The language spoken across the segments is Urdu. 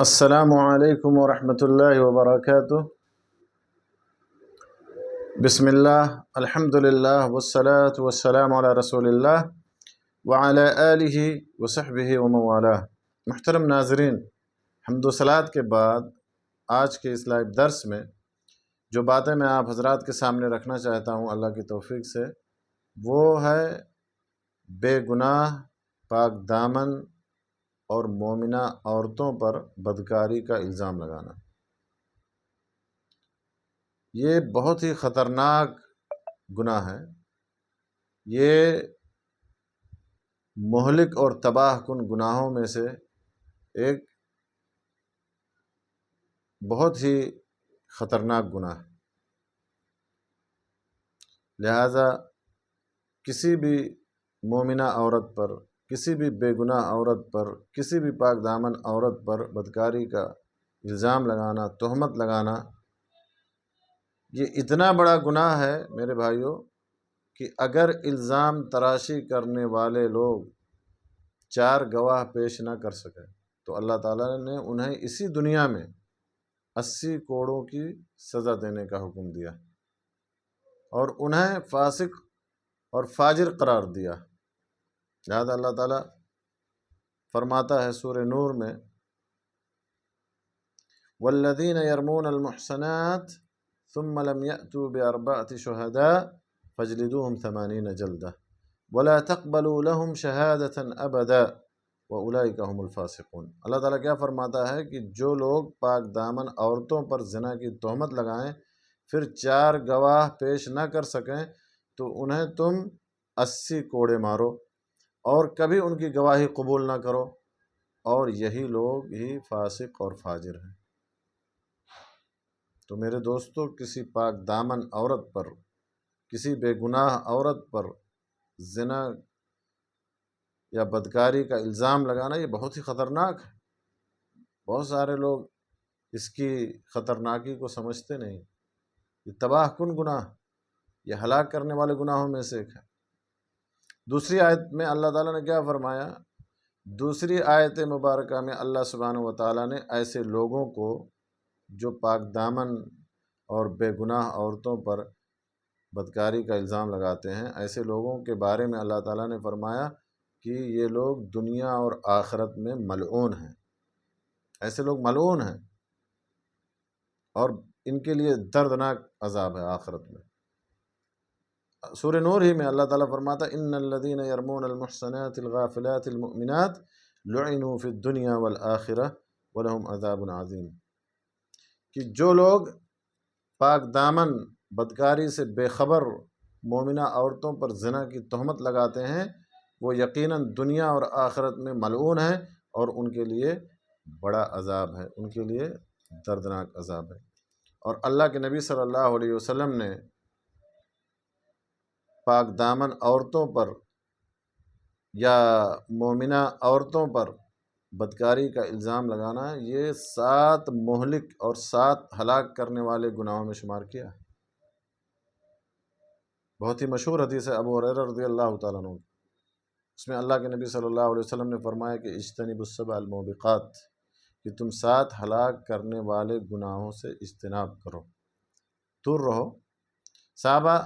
السلام علیکم ورحمۃ اللہ وبرکاتہ۔ بسم اللہ، الحمد للہ والصلاة والسلام علی رسول اللہ وعلی آلہ وصحبہ ومن والہ۔ محترم ناظرین، حمد و صلوات کے بعد آج کے اس لائیو درس میں جو باتیں میں آپ حضرات کے سامنے رکھنا چاہتا ہوں اللہ کی توفیق سے، وہ ہے بے گناہ پاک دامن اور مومنہ عورتوں پر بدکاری کا الزام لگانا۔ یہ بہت ہی خطرناک گناہ ہے، یہ مہلک اور تباہ کن گناہوں میں سے ایک بہت ہی خطرناک گناہ ہے۔ لہذا کسی بھی مومنہ عورت پر، کسی بھی بے گناہ عورت پر، کسی بھی پاک دامن عورت پر بدکاری کا الزام لگانا، تہمت لگانا، یہ اتنا بڑا گناہ ہے میرے بھائیوں کہ اگر الزام تراشی کرنے والے لوگ 4 گواہ پیش نہ کر سکے تو اللہ تعالیٰ نے انہیں اسی دنیا میں 80 کوڑوں کی سزا دینے کا حکم دیا اور انہیں فاسق اور فاجر قرار دیا۔ لہذا اللہ تعالیٰ فرماتا ہے سورہ نور میں، والذین یرمون المحصنات ثم لم یأتوا بأربعة شہداء فاجلدوهم 80 جلدہ ولا تقبلوا لهم شہادة ابدا واولئک هم الفاسقون۔ اللہ تعالیٰ کیا فرماتا ہے کہ جو لوگ پاک دامن عورتوں پر زنا کی تہمت لگائیں پھر 4 گواہ پیش نہ کر سکیں تو انہیں تم 80 کوڑے مارو اور کبھی ان کی گواہی قبول نہ کرو، اور یہی لوگ ہی فاسق اور فاجر ہیں۔ تو میرے دوستو، کسی پاک دامن عورت پر، کسی بے گناہ عورت پر زنا یا بدکاری کا الزام لگانا یہ بہت ہی خطرناک ہے۔ بہت سارے لوگ اس کی خطرناکی کو سمجھتے نہیں۔ یہ تباہ کن گناہ، یہ ہلاک کرنے والے گناہوں میں سے ایک ہے۔ دوسری آیت میں اللہ تعالیٰ نے کیا فرمایا؟ دوسری آیت مبارکہ میں اللہ سبحانہ و تعالیٰ نے ایسے لوگوں کو جو پاک دامن اور بے گناہ عورتوں پر بدکاری کا الزام لگاتے ہیں، ایسے لوگوں کے بارے میں اللہ تعالیٰ نے فرمایا کہ یہ لوگ دنیا اور آخرت میں ملعون ہیں۔ ایسے لوگ ملعون ہیں اور ان کے لیے دردناک عذاب ہے آخرت میں۔ سورہ نور ہی میں اللہ تعالیٰ فرماتا ان الذین یرمون المحصنات الغافلات المؤمنات لعنوا فی الدنیا والآخرہ ولہم عذاب عظیم، کہ جو لوگ پاک دامن بدکاری سے بے خبر مومنہ عورتوں پر زنا کی تہمت لگاتے ہیں، وہ یقیناً دنیا اور آخرت میں ملعون ہیں اور ان کے لیے بڑا عذاب ہے، ان کے لیے دردناک عذاب ہے۔ اور اللہ کے نبی صلی اللہ علیہ وسلم نے پاک دامن عورتوں پر یا مومنہ عورتوں پر بدکاری کا الزام لگانا یہ 7 مہلک اور 7 ہلاک کرنے والے گناہوں میں شمار کیا ہے۔ بہت ہی مشہور حدیث ہے ابو ہریرہ رضی اللہ تعالیٰ عنہ، اس میں اللہ کے نبی صلی اللہ علیہ وسلم نے فرمایا کہ اجتنبوا السبع الموبقات، کہ تم 7 ہلاک کرنے والے گناہوں سے اجتناب کرو، دور رہو۔ صحابہ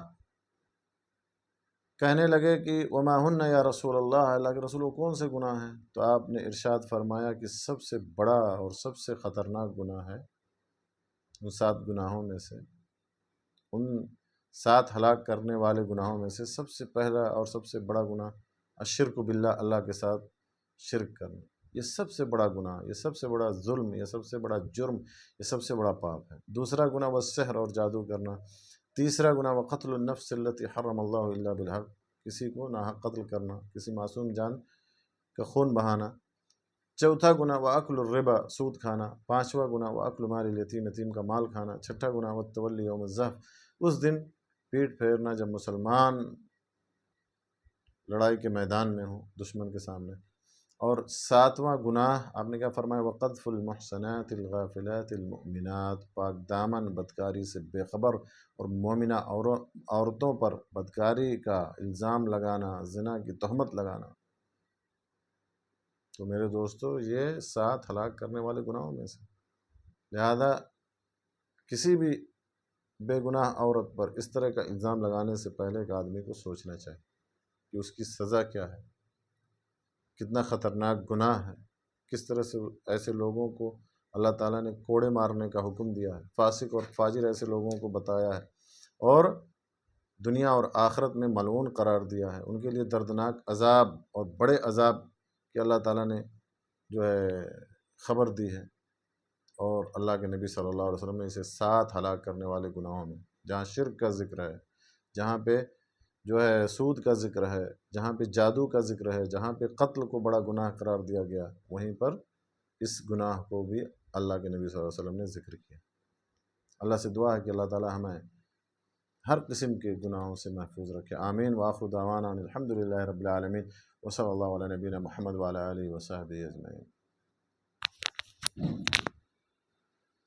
کہنے لگے کہ وما ہن یا رسول اللہ، اللہ کے رسول کون سے گناہ ہیں؟ تو آپ نے ارشاد فرمایا کہ سب سے بڑا اور سب سے خطرناک گناہ ہے ان 7 گناہوں میں سے، ان 7 ہلاک کرنے والے گناہوں میں سے سب سے پہلا اور سب سے بڑا گناہ الشرک باللہ، اللہ کے ساتھ شرک کرنا۔ یہ سب سے بڑا گناہ، یہ سب سے بڑا ظلم، یہ سب سے بڑا جرم، یہ سب سے بڑا پاپ ہے۔ دوسرا گناہ والسحر، اور جادو کرنا۔ تیسرا گناہ وقتل النفس التي حرم اللہ الا بالحق، کسی کو ناحق قتل کرنا، کسی معصوم جان کا خون بہانا۔ چوتھا گناہ واکل الربا، سود کھانا۔ پانچواں گناہ واکل مال الیتیم، یتیم کا مال کھانا۔ چھٹا گناہ والتولی یوم الزحف، اس دن پیٹ پھیرنا جب مسلمان لڑائی کے میدان میں ہوں دشمن کے سامنے۔ اور 7واں گناہ آپ نے کیا فرمایا؟ وقذف المحصنات الغافلات المؤمنات، پاک دامن بدکاری سے بے خبر اور مومنہ عورتوں پر بدکاری کا الزام لگانا، زنا کی تہمت لگانا۔ تو میرے دوستو یہ 7 ہلاک کرنے والے گناہوں میں سے، لہذا کسی بھی بے گناہ عورت پر اس طرح کا الزام لگانے سے پہلے ایک آدمی کو سوچنا چاہیے کہ اس کی سزا کیا ہے، کتنا خطرناک گناہ ہے، کس طرح سے ایسے لوگوں کو اللہ تعالیٰ نے کوڑے مارنے کا حکم دیا ہے، فاسق اور فاجر ایسے لوگوں کو بتایا ہے، اور دنیا اور آخرت میں ملعون قرار دیا ہے، ان کے لیے دردناک عذاب اور بڑے عذاب کہ اللہ تعالیٰ نے جو ہے خبر دی ہے۔ اور اللہ کے نبی صلی اللہ علیہ وسلم نے اسے 7 ہلاک کرنے والے گناہوں میں، جہاں شرک کا ذکر ہے، جہاں پہ جو ہے سود کا ذکر ہے، جہاں پہ جادو کا ذکر ہے، جہاں پہ قتل کو بڑا گناہ قرار دیا گیا، وہیں پر اس گناہ کو بھی اللہ کے نبی صلی اللہ علیہ وسلم نے ذکر کیا۔ اللہ سے دعا ہے کہ اللہ تعالی ہمیں ہر قسم کے گناہوں سے محفوظ رکھے، آمین۔ وآخر دعوانا الحمد للہ رب العالمین، وصلی اللہ علیہ نبینا محمد وعلی آلہ وصحبہ اجمعین۔